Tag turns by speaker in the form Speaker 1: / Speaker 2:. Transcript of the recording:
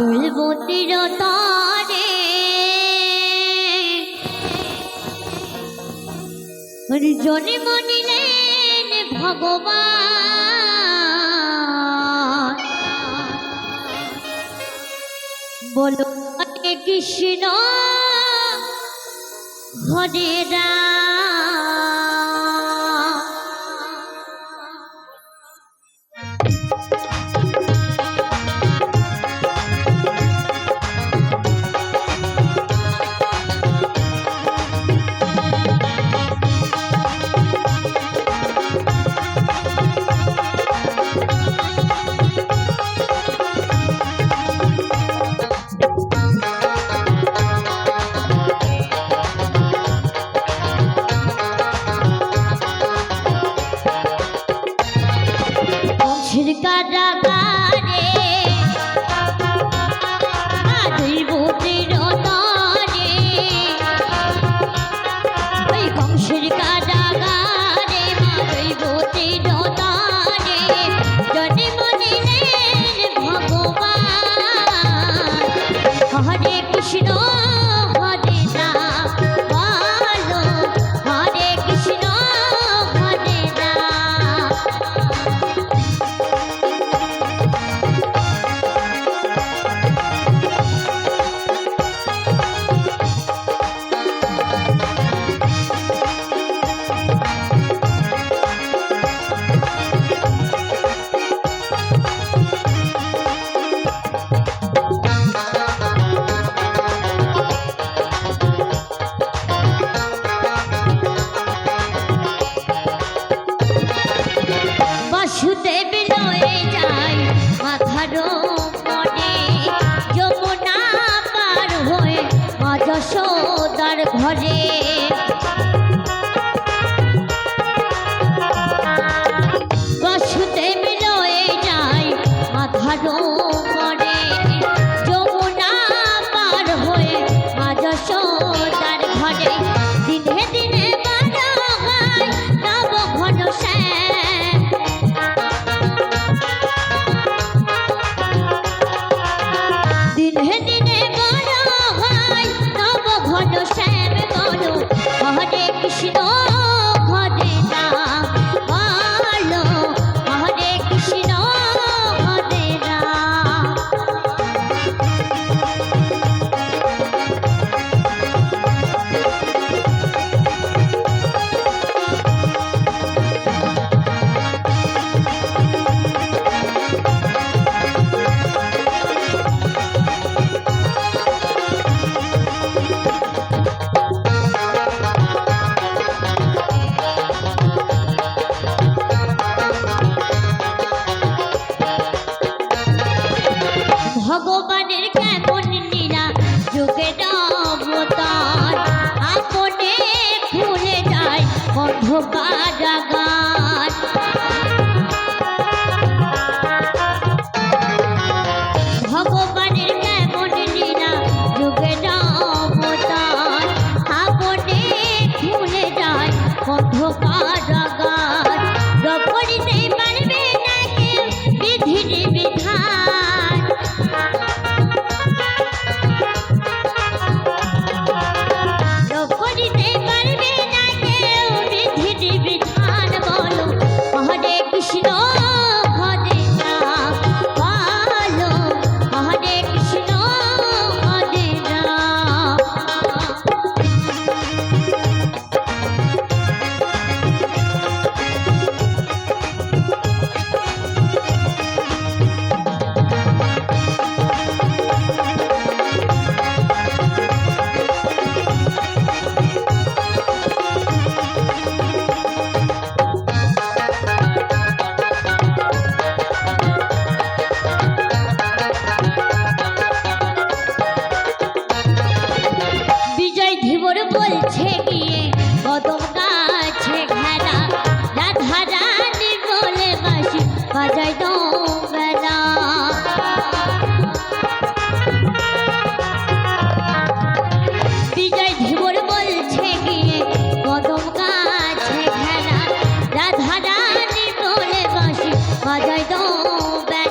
Speaker 1: দৈবতীর তরে জন্ম নিলেন ভগবান। বলো হরে কৃষ্ণ হরে রাম। কারাগারে দৈবতীর তরে ওই কংসের কারাগারে মা দৈবতীর তরে জন্ম নিলেন ভগবান। হরে কৃষ্ণ হরে রাম বলো হরে কৃষ্ণ হরে রাম। বাসুদেব লয়ে যায় মাথার মনে যমুনা পার হয়ে মা যশোদার ঘরে। বাসুদেব লয়ে যায় মাথার মনে যমুনা পার হয়ে মা যশোদার ঘরে। দিনে দিনে বড় হয় নব ঘন শ্যাম। দিনে দিনে বড় হয় নব ঘন শ্যাম বলো হরে কৃষ্ণ হরে রাম বলো হরে কৃষ্ণ হরে রাম। ভগবানের কেমন লীলা যুগের অবতার আপনে খুলে যায় বন্ধ কারাগার। ভগবানের কেমন লীলা যুগের অবতার আপনে খুলে যায় বন্ধ কারাগার। রপরিতে পারবে না কেউ বিধির বিধান। রপরিতে পারবে না কেউ বিধির বিধান বলো হরে কৃষ্ণ হরে রাম বলো হরে কৃষ্ণ হরে রাম। বিজয় ধীবর বলছে গিয়ে কদম গাছে ঘেরা রাধা রানী বলে বাঁশি বাজাই দো বেলা। বিজয় ধীবর বলছে গিয়ে কদম গাছে ঘেরা রাধা রানী বলে বাঁশি বাজাই দো বেলা।